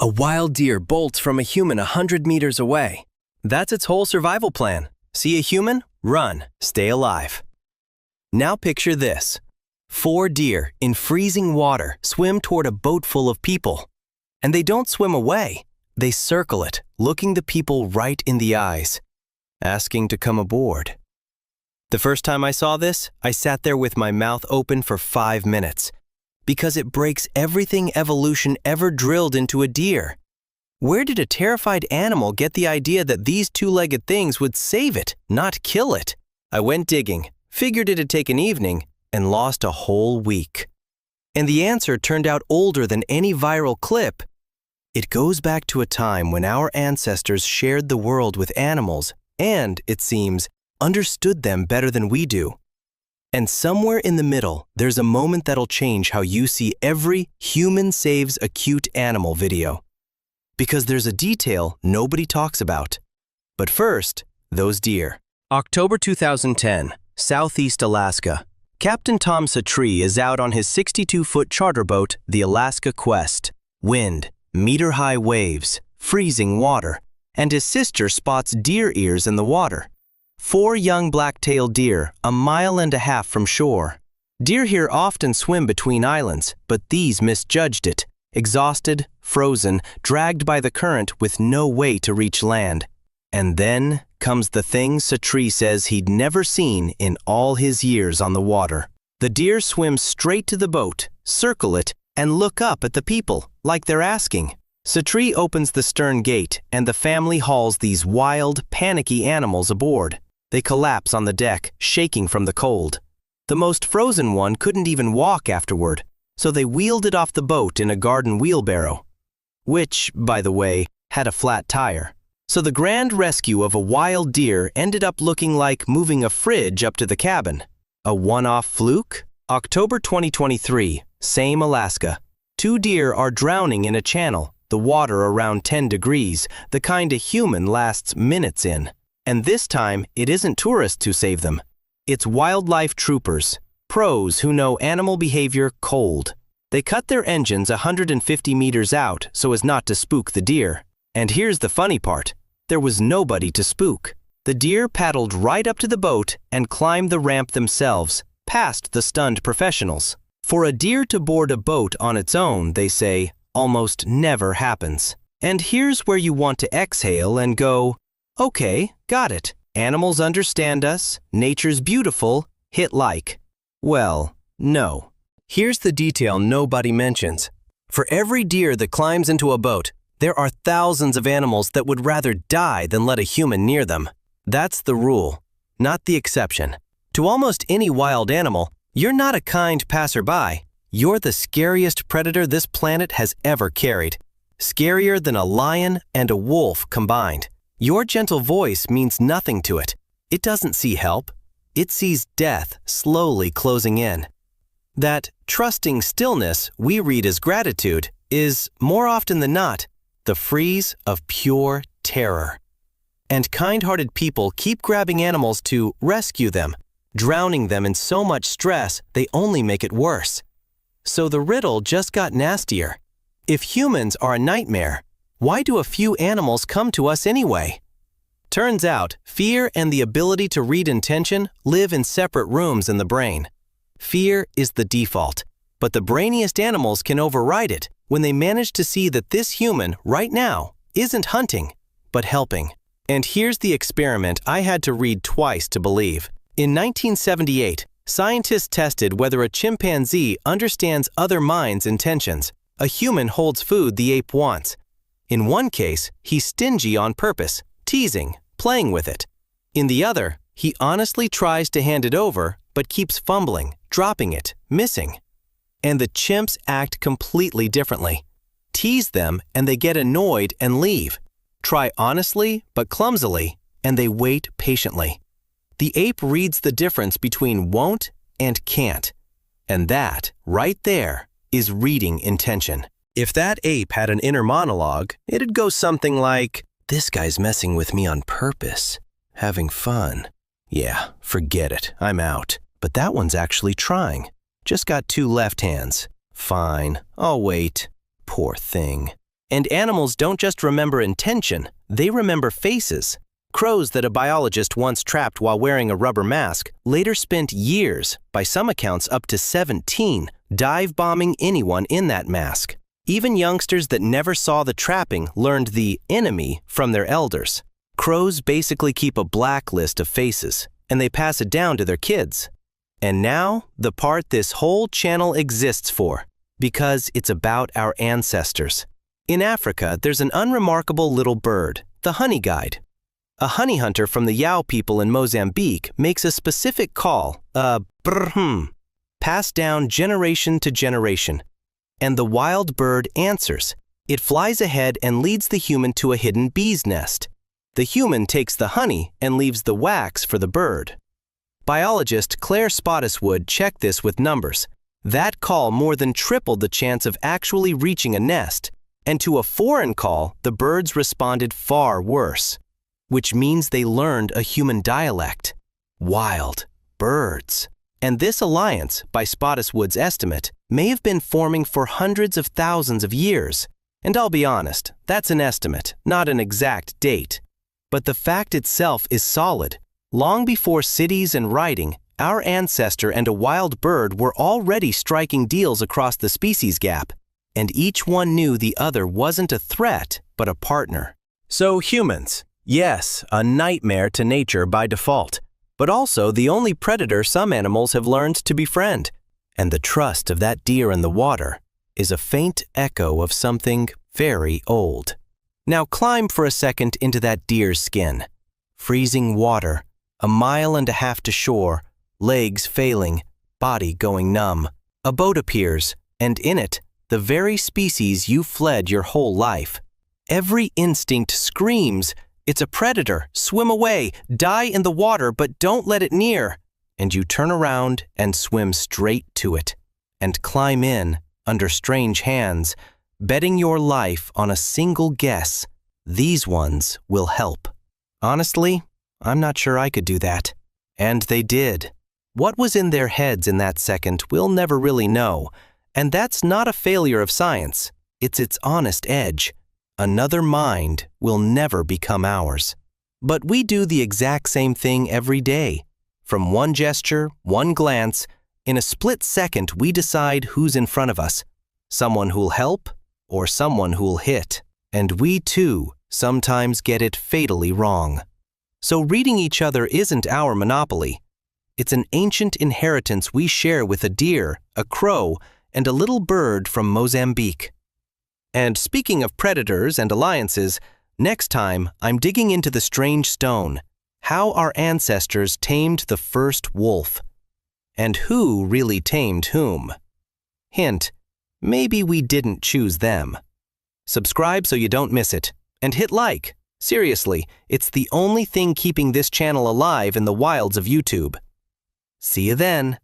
A wild deer bolts from a human 100 meters away. That's its whole survival plan. See a human? Run. Stay alive. Now picture this. 4 deer in freezing water swim toward a boat full of people. And they don't swim away. They circle it, looking the people right in the eyes, asking to come aboard. The first time I saw this, I sat there with my mouth open for 5 minutes, because it breaks everything evolution ever drilled into a deer. Where did a terrified animal get the idea that these 2-legged things would save it, not kill it? I went digging, figured it'd take an evening, and lost a whole week. And the answer turned out older than any viral clip. It goes back to a time when our ancestors shared the world with animals and, it seems, understood them better than we do. And somewhere in the middle, there's a moment that'll change how you see every human saves a cute animal video. Because there's a detail nobody talks about. But first, those deer. October 2010, Southeast Alaska. Captain Tom Satrie is out on his 62-foot charter boat, the Alaska Quest. Wind, meter-high waves, freezing water, and his sister spots deer ears in the water. 4 young black-tailed deer, 1.5 miles from shore. Deer here often swim between islands, but these misjudged it. Exhausted, frozen, dragged by the current with no way to reach land. And then comes the thing Satrie says he'd never seen in all his years on the water. The deer swim straight to the boat, circle it, and look up at the people, like they're asking. Satrie opens the stern gate, and the family hauls these wild, panicky animals aboard. They collapse on the deck, shaking from the cold. The most frozen one couldn't even walk afterward, so they wheeled it off the boat in a garden wheelbarrow, which, by the way, had a flat tire. So the grand rescue of a wild deer ended up looking like moving a fridge up to the cabin. A one-off fluke? October 2023, same Alaska. 2 deer are drowning in a channel, the water around 10 degrees, the kind a human lasts minutes in. And this time, it isn't tourists who save them. It's wildlife troopers, pros who know animal behavior cold. They cut their engines 150 meters out so as not to spook the deer. And here's the funny part. There was nobody to spook. The deer paddled right up to the boat and climbed the ramp themselves, past the stunned professionals. For a deer to board a boat on its own, they say, almost never happens. And here's where you want to exhale and go, okay, got it. Animals understand us, nature's beautiful, hit like. Well, no. Here's the detail nobody mentions. For every deer that climbs into a boat, there are thousands of animals that would rather die than let a human near them. That's the rule, not the exception. To almost any wild animal, you're not a kind passerby. You're the scariest predator this planet has ever carried. Scarier than a lion and a wolf combined. Your gentle voice means nothing to it. It doesn't see help. It sees death slowly closing in. That trusting stillness we read as gratitude is, more often than not, the freeze of pure terror. And kind-hearted people keep grabbing animals to rescue them, drowning them in so much stress they only make it worse. So the riddle just got nastier. If humans are a nightmare, why do a few animals come to us anyway? Turns out, fear and the ability to read intention live in separate rooms in the brain. Fear is the default, but the brainiest animals can override it when they manage to see that this human, right now, isn't hunting, but helping. And here's the experiment I had to read twice to believe. In 1978, scientists tested whether a chimpanzee understands other minds' intentions. A human holds food the ape wants. In one case, he's stingy on purpose, teasing, playing with it. In the other, he honestly tries to hand it over, but keeps fumbling, dropping it, missing. And the chimps act completely differently. Tease them and they get annoyed and leave. Try honestly but clumsily and they wait patiently. The ape reads the difference between won't and can't. And that, right there, is reading intention. If that ape had an inner monologue, it'd go something like, "This guy's messing with me on purpose. Having fun. Yeah, forget it, I'm out. But that one's actually trying. Just got 2 left hands. Fine, I'll wait. Poor thing." And animals don't just remember intention, they remember faces. Crows that a biologist once trapped while wearing a rubber mask later spent years, by some accounts up to 17, dive-bombing anyone in that mask. Even youngsters that never saw the trapping learned the enemy from their elders. Crows basically keep a blacklist of faces, and they pass it down to their kids. And now, the part this whole channel exists for, because it's about our ancestors. In Africa, there's an unremarkable little bird, the honey guide. A honey hunter from the Yao people in Mozambique makes a specific call, a brrhm, passed down generation to generation. And the wild bird answers. It flies ahead and leads the human to a hidden bee's nest. The human takes the honey and leaves the wax for the bird. Biologist Claire Spottiswoode checked this with numbers. That call more than tripled the chance of actually reaching a nest, and to a foreign call, the birds responded far worse, which means they learned a human dialect. Wild birds. And this alliance, by Spottiswoode's estimate, may have been forming for hundreds of thousands of years. And I'll be honest, that's an estimate, not an exact date. But the fact itself is solid. Long before cities and writing, our ancestor and a wild bird were already striking deals across the species gap, and each one knew the other wasn't a threat, but a partner. So humans, yes, a nightmare to nature by default, but also the only predator some animals have learned to befriend. And the trust of that deer in the water is a faint echo of something very old. Now climb for a second into that deer's skin. Freezing water, a mile and a half to shore, legs failing, body going numb. A boat appears, and in it, the very species you fled your whole life. Every instinct screams, it's a predator, swim away, die in the water, but don't let it near. And you turn around and swim straight to it, and climb in, under strange hands, betting your life on a single guess. These ones will help. Honestly, I'm not sure I could do that. And they did. What was in their heads in that second we'll never really know, and that's not a failure of science, it's its honest edge. Another mind will never become ours. But we do the exact same thing every day. From one gesture, one glance, in a split second we decide who's in front of us, someone who'll help or someone who'll hit. And we too sometimes get it fatally wrong. So reading each other isn't our monopoly. It's an ancient inheritance we share with a deer, a crow, and a little bird from Mozambique. And speaking of predators and alliances, next time I'm digging into the strange stone, how our ancestors tamed the first wolf. And who really tamed whom? Hint, maybe we didn't choose them. Subscribe so you don't miss it, and hit like. Seriously, it's the only thing keeping this channel alive in the wilds of YouTube. See you then.